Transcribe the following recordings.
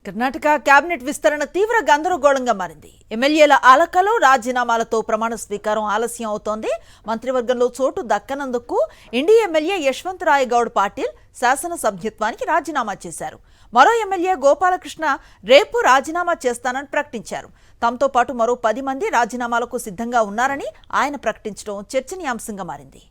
Karnataka cabinet విస్తరణ తీవ్ర గందరగోళంగా మారింది. ఎమ్మెల్యేల ఆలకలు రాజీనామాలతో ప్రమాణ స్వీకారం ఆలస్యం అవుతోంది. మంత్రివర్గంలో చోటు దక్కనందుకు ఎన్డీఏ ఎమ్మెల్యే యశ్వంతరాయ్ గౌడ్ పాటిల్ శాసనసభ్యత్వానికి రాజీనామా చేశారు. మరో ఎమ్మెల్యే గోపాలకృష్ణ రేపు రాజీనామా చేస్తానని ప్రకటించారు. తమతో పాటు మరో 10 మంది రాజీనామాలకు సిద్ధంగా ఉన్నారని ఆయన ప్రకటించడం చర్చనీయాంశంగా మారింది.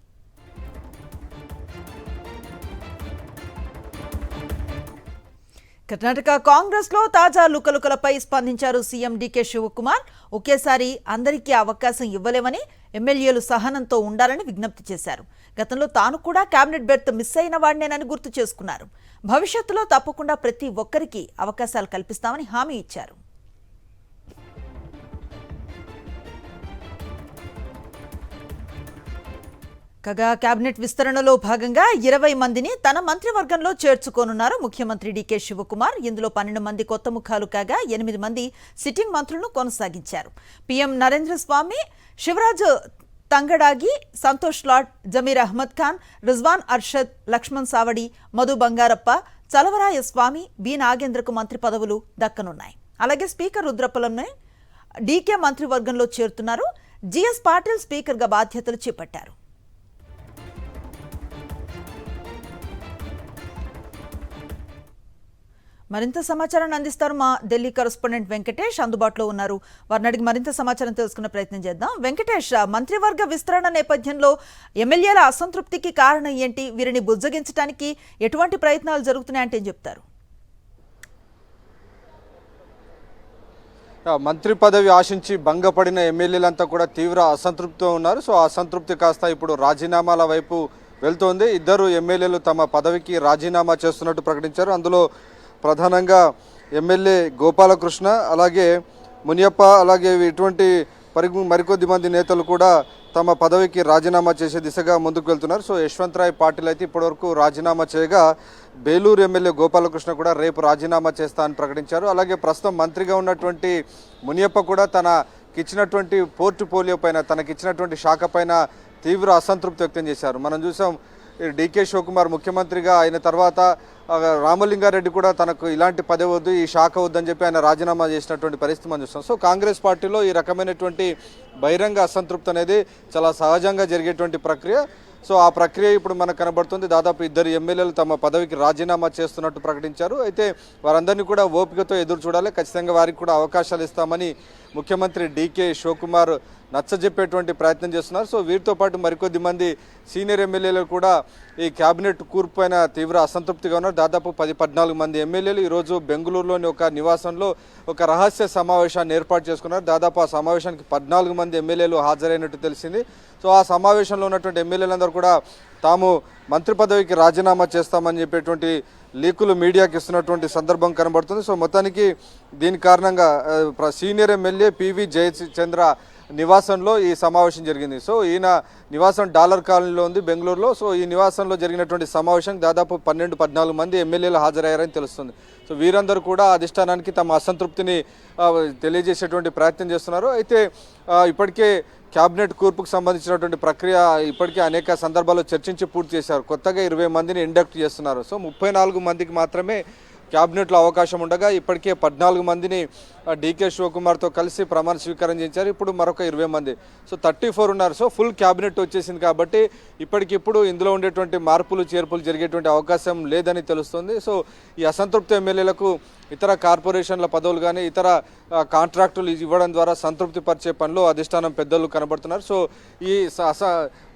కర్ణాటక కాంగ్రెస్ లో తాజా లుకలుకలపై స్పందించారు సీఎం డీకే శివకుమార్. ఒకేసారి అందరికీ అవకాశం ఇవ్వలేమని, ఎమ్మెల్యేలు సహనంతో ఉండాలని విజ్ఞప్తి చేశారు. గతంలో తాను కూడా కేబినెట్ బెర్త్ మిస్ అయిన వాడినేనని గుర్తు చేసుకున్నారు. భవిష్యత్తులో తప్పకుండా ప్రతి ఒక్కరికి అవకాశాలు కల్పిస్తామని హామీ ఇచ్చారు. కాగా కేబినెట్ విస్తరణలో భాగంగా 20 మందిని తన మంత్రివర్గంలో చేర్చుకోనున్నారు ముఖ్యమంత్రి డీకే శివకుమార్. ఇందులో 12 మంది కొత్త ముఖాలు కాగా 8 మంది సిట్టింగ్ మంత్రులను కొనసాగించారు. పీఎం నరేంద్ర స్వామి, శివరాజ్ తంగడాగి, సంతోష్ లాడ్, జమీర్ అహ్మద్ ఖాన్, రిజ్వాన్ అర్షద్, లక్ష్మణ్ సావడి, మధు బంగారప్ప, చలవరాయ స్వామి, బి నాగేంద్రకు మంత్రి పదవులు దక్కనున్నాయి. అలాగే స్పీకర్ రుద్రప్పలంని డీకే మంత్రివర్గంలో చేరుతున్నారు. జిఎస్ పాటిల్ స్పీకర్గా బాధ్యతలు చేపట్టారు. మరింత సమాచారాన్ని అందిస్తారు మా ఢిల్లీ కరెస్పాండెంట్ వెంకటేష్. అందుబాటులో ఉన్నారు. వారిని అడిగి మరింత సమాచారం తెలుసుకునే ప్రయత్నం చేద్దాం. వెంకటేష్, మంత్రివర్గ విస్తరణ నేపథ్యంలో ఎమ్మెల్యేల అసంతృప్తికి కారణం ఏంటి? వీరిని బుజ్జగించడానికి ఎటువంటి ప్రయత్నాలు జరుగుతున్నాయంటే ఏం చెప్తారు? మంత్రి పదవి ఆశించి భంగపడిన ఎమ్మెల్యేలంతా కూడా తీవ్ర అసంతృప్తితో ఉన్నారు. సో ఆ అసంతృప్తి కాస్త ఇప్పుడు రాజీనామాల వైపు వెళ్తోంది. 2 ఎమ్మెల్యేలు తమ పదవికి రాజీనామా చేస్తున్నట్టు ప్రకటించారు. అందులో ప్రధానంగా ఎమ్మెల్యే గోపాలకృష్ణ, అలాగే మునియప్ప, అలాగే ఇటువంటి మరికొద్ది మంది నేతలు కూడా తమ పదవికి రాజీనామా చేసే దిశగా ముందుకు వెళ్తున్నారు. సో యశ్వంతరాయ్ పాటిల్ అయితే ఇప్పటివరకు రాజీనామా చేయగా, బేలూరు ఎమ్మెల్యే గోపాలకృష్ణ కూడా రేపు రాజీనామా చేస్తా అని ప్రకటించారు. అలాగే ప్రస్తుతం మంత్రిగా ఉన్నటువంటి మునియప్ప కూడా తనకిచ్చినటువంటి పోర్ట్ఫోలియో పైన, తనకిచ్చినటువంటి శాఖ పైన తీవ్ర అసంతృప్తి వ్యక్తం చేశారు. మనం చూసాం, డీకే శివకుమార్ ముఖ్యమంత్రిగా అయిన తర్వాత రామలింగారెడ్డి కూడా తనకు ఇలాంటి పదవి వద్దు, ఈ శాఖ వద్దని చెప్పి ఆయన రాజీనామా చేసినటువంటి పరిస్థితి మనం చూస్తాం. సో కాంగ్రెస్ పార్టీలో ఈ రకమైనటువంటి బహిరంగ అసంతృప్తి అనేది చాలా సహజంగా జరిగేటువంటి ప్రక్రియ. సో ఆ ప్రక్రియ ఇప్పుడు మనకు కనబడుతుంది. దాదాపు 2 ఎమ్మెల్యేలు తమ పదవికి రాజీనామా చేస్తున్నట్టు ప్రకటించారు. అయితే వారందరినీ కూడా ఓపికతో ఎదురు చూడాలి. ఖచ్చితంగా వారికి కూడా అవకాశాలు ఇస్తామని ముఖ్యమంత్రి డీకే శివకుమార్ నచ్చజెప్పేటువంటి ప్రయత్నం చేస్తున్నారు. సో వీరితో పాటు మరికొద్ది మంది సీనియర్ ఎమ్మెల్యేలు కూడా ఈ కేబినెట్ కూర్పు పైన తీవ్ర అసంతృప్తిగా ఉన్నారు. దాదాపు 14 మంది ఎమ్మెల్యేలు ఈరోజు బెంగళూరులోని ఒక నివాసంలో ఒక రహస్య సమావేశాన్ని ఏర్పాటు చేసుకున్నారు. దాదాపు ఆ సమావేశానికి 14 మంది ఎమ్మెల్యేలు హాజరైనట్టు తెలిసింది. సో ఆ సమావేశంలో ఉన్నటువంటి ఎమ్మెల్యేలందరూ కూడా తాము మంత్రి పదవికి రాజీనామా చేస్తామని చెప్పేటువంటి లీకులు మీడియాకి ఇస్తున్నటువంటి సందర్భం కనబడుతుంది. సో మొత్తానికి దీని కారణంగా సీనియర్ ఎమ్మెల్యే పివి జయచంద్ర నివాసంలో ఈ సమావేశం జరిగింది. సో ఈయన నివాసం డాలర్ కాలనీలో ఉంది బెంగళూరులో. సో ఈ నివాసంలో జరిగినటువంటి సమావేశానికి దాదాపు 12-14 మంది ఎమ్మెల్యేలు హాజరయ్యారని తెలుస్తుంది. సో వీరందరూ కూడా అధిష్టానానికి తమ అసంతృప్తిని తెలియజేసేటువంటి ప్రయత్నం చేస్తున్నారు. అయితే ఇప్పటికే క్యాబినెట్ కూర్పుకు సంబంధించినటువంటి ప్రక్రియ ఇప్పటికే అనేక సందర్భాల్లో చర్చించి పూర్తి చేశారు. కొత్తగా 20 మందిని ఇండక్ట్ చేస్తున్నారు. సో 34 మందికి మాత్రమే క్యాబినెట్లో అవకాశం ఉండగా ఇప్పటికే 14 మందిని డీకే శివకుమార్తో కలిసి ప్రమాణ స్వీకారం చేయించారు. ఇప్పుడు మరొక 20 మంది, సో 34 ఉన్నారు. సో ఫుల్ క్యాబినెట్ వచ్చేసింది కాబట్టి ఇప్పటికిప్పుడు ఇందులో ఉండేటువంటి మార్పులు చేర్పులు జరిగేటువంటి అవకాశం లేదని తెలుస్తుంది. సో ఈ అసంతృప్తి ఎమ్మెల్యేలకు ఇతర కార్పొరేషన్ల పదవులు కానీ ఇతర కాంట్రాక్టులు ఇవ్వడం ద్వారా సంతృప్తి పరిచే పనిలో అధిష్టానం పెద్దలు కనబడుతున్నారు. సో ఈ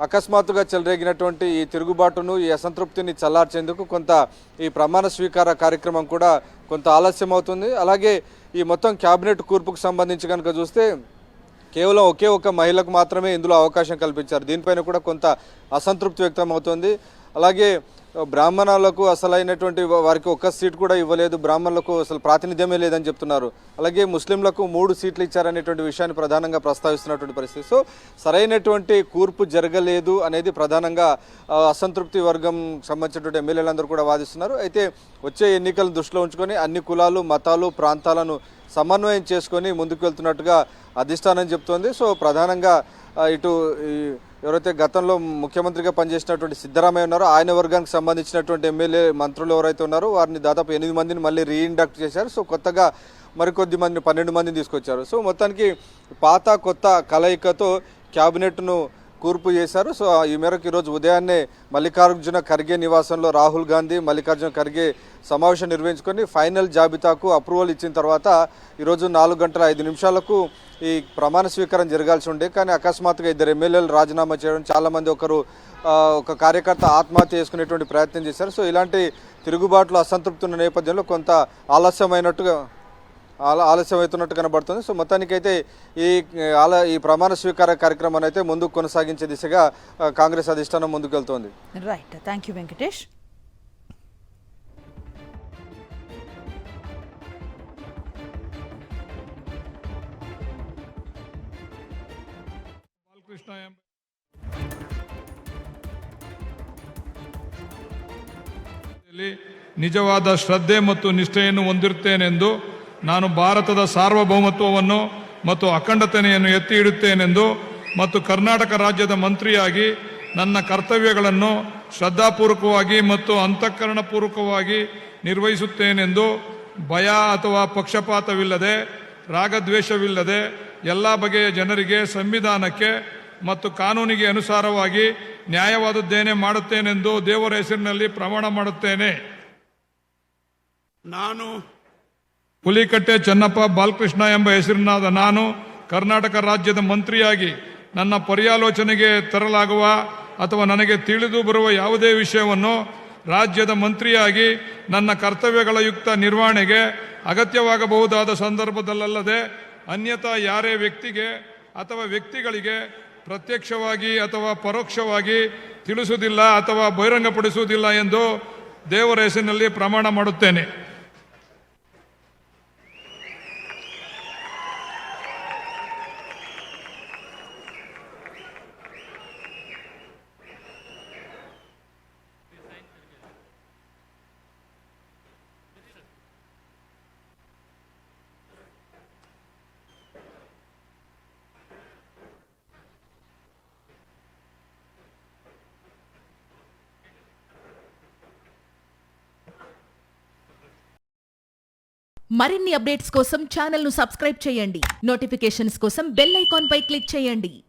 అకస్మాత్తుగా చెలరేగినటువంటి ఈ తిరుగుబాటును, ఈ అసంతృప్తిని చల్లార్చేందుకు కొంత ఈ ప్రమాణ స్వీకార కార్యక్రమం కూడా కొంత ఆలస్యం అవుతుంది. అలాగే ఈ మొత్తం క్యాబినెట్ కూర్పుకు సంబంధించి కనుక చూస్తే కేవలం ఒకే ఒక మహిళకు మాత్రమే ఇందులో అవకాశం కల్పించారు. దీనిపైన కూడా కొంత అసంతృప్తి వ్యక్తం అవుతుంది. అలాగే బ్రాహ్మణులకు అసలైనటువంటి వారికి ఒక్క సీట్ కూడా ఇవ్వలేదు, బ్రాహ్మణులకు అసలు ప్రాతినిధ్యమే లేదని చెప్తున్నారు. అలాగే ముస్లింలకు 3 సీట్లు ఇచ్చారనేటువంటి విషయాన్ని ప్రధానంగా ప్రస్తావిస్తున్నటువంటి పరిస్థితి. సో సరైనటువంటి కూర్పు జరగలేదు అనేది ప్రధానంగా అసంతృప్తి వర్గం సంబంధించినటువంటి ఎమ్మెల్యేలందరూ కూడా వాదిస్తున్నారు. అయితే వచ్చే ఎన్నికలను దృష్టిలో ఉంచుకొని అన్ని కులాలు, మతాలు, ప్రాంతాలను సమన్వయం చేసుకొని ముందుకు వెళ్తున్నట్టుగా అధిష్టానం చెప్తోంది. సో ప్రధానంగా ఇటు ఎవరైతే గతంలో ముఖ్యమంత్రిగా పనిచేసినటువంటి సిద్ధరామయ్య ఉన్నారో ఆయన వర్గానికి సంబంధించినటువంటి ఎమ్మెల్యే మంత్రులు ఎవరైతే ఉన్నారో వారిని దాదాపు 8 మందిని మళ్ళీ రీఇండక్ట్ చేశారు. సో కొత్తగా మరికొద్ది మందిని 12 మందిని తీసుకొచ్చారు. సో మొత్తానికి పాత కొత్త కలయికతో క్యాబినెట్ను కూర్పు చేశారు. సో ఈ మేరకు ఈరోజు ఉదయాన్నే మల్లికార్జున ఖర్గే నివాసంలో రాహుల్ గాంధీ, మల్లికార్జున ఖర్గే సమావేశం నిర్వహించుకొని ఫైనల్ జాబితాకు అప్రూవల్ ఇచ్చిన తర్వాత ఈరోజు 4:05 ఈ ప్రమాణ స్వీకారం జరగాల్సి ఉండే, కానీ అకస్మాత్తుగా 2 ఎమ్మెల్యేలు రాజీనామా చేయడం, చాలామంది ఒక కార్యకర్త ఆత్మహత్య చేసుకునేటువంటి ప్రయత్నం చేశారు. సో ఇలాంటి తిరుగుబాట్లు అసంతృప్తి ఉన్న నేపథ్యంలో కొంత ఆలస్యమవుతున్నట్టు కనబడుతుంది. సో మొత్తానికైతే ఈ ప్రమాణ స్వీకార కార్యక్రమాన్ని అయితే ముందుకు కొనసాగించే దిశగా కాంగ్రెస్ అధిష్టానం ముందుకు వెళ్తోంది. Right, thank you Venkatesh. ನಿಜವಾದ ಶ್ರದ್ಧೆ ಮತ್ತು ನಿಷ್ಠೆಯನ್ನು ಹೊಂದಿರುತ್ತೇನೆಂದು ನಾನು ಭಾರತದ ಸಾರ್ವಭೌಮತ್ವವನ್ನು ಮತ್ತು ಅಖಂಡತೆಯನ್ನು ಎತ್ತಿ ಹಿಡುತ್ತೇನೆಂದು ಮತ್ತು ಕರ್ನಾಟಕ ರಾಜ್ಯದ ಮಂತ್ರಿಯಾಗಿ ನನ್ನ ಕರ್ತವ್ಯಗಳನ್ನು ಶ್ರದ್ಧಾಪೂರ್ವಕವಾಗಿ ಮತ್ತು ಅಂತಃಕರಣಪೂರ್ವಕವಾಗಿ ನಿರ್ವಹಿಸುತ್ತೇನೆಂದು ಭಯ ಅಥವಾ ಪಕ್ಷಪಾತವಿಲ್ಲದೆ ರಾಗದ್ವೇಷವಿಲ್ಲದೆ ಎಲ್ಲ ಬಗೆಯ ಜನರಿಗೆ ಸಂವಿಧಾನಕ್ಕೆ ಮತ್ತು ಕಾನೂನಿಗೆ ಅನುಸಾರವಾಗಿ ನ್ಯಾಯವಾದದ್ದೇನೆ ಮಾಡುತ್ತೇನೆಂದು ದೇವರ ಹೆಸರಿನಲ್ಲಿ ಪ್ರಮಾಣ ಮಾಡುತ್ತೇನೆ. ನಾನು ಹುಲಿಕಟ್ಟೆ ಚೆನ್ನಪ್ಪ ಬಾಲಕೃಷ್ಣ ಎಂಬ ಹೆಸರಿನಾದ ನಾನು ಕರ್ನಾಟಕ ರಾಜ್ಯದ ಮಂತ್ರಿಯಾಗಿ ನನ್ನ ಪರ್ಯಾಲೋಚನೆಗೆ ತರಲಾಗುವ ಅಥವಾ ನನಗೆ ತಿಳಿದು ಬರುವ ಯಾವುದೇ ವಿಷಯವನ್ನು ರಾಜ್ಯದ ಮಂತ್ರಿಯಾಗಿ ನನ್ನ ಕರ್ತವ್ಯಗಳ ಯುಕ್ತ ನಿರ್ವಹಣೆಗೆ ಅಗತ್ಯವಾಗಬಹುದಾದ ಸಂದರ್ಭದಲ್ಲದೆ ಅನ್ಯಥಾ ಯಾರೇ ವ್ಯಕ್ತಿಗೆ ಅಥವಾ ವ್ಯಕ್ತಿಗಳಿಗೆ ಪ್ರತ್ಯಕ್ಷವಾಗಿ ಅಥವಾ ಪರೋಕ್ಷವಾಗಿ ತಿಳಿಸುವುದಿಲ್ಲ ಅಥವಾ ಬಹಿರಂಗಪಡಿಸುವುದಿಲ್ಲ ಎಂದು ದೇವರ ಹೆಸರಿನಲ್ಲಿ ಪ್ರಮಾಣ ಮಾಡುತ್ತೇನೆ. మరిన్ని అప్డేట్స్ కోసం ఛానల్ను సబ్స్క్రైబ్ చేయండి. నోటిఫికేషన్స్ కోసం బెల్ ఐకాన్ పై క్లిక్ చేయండి.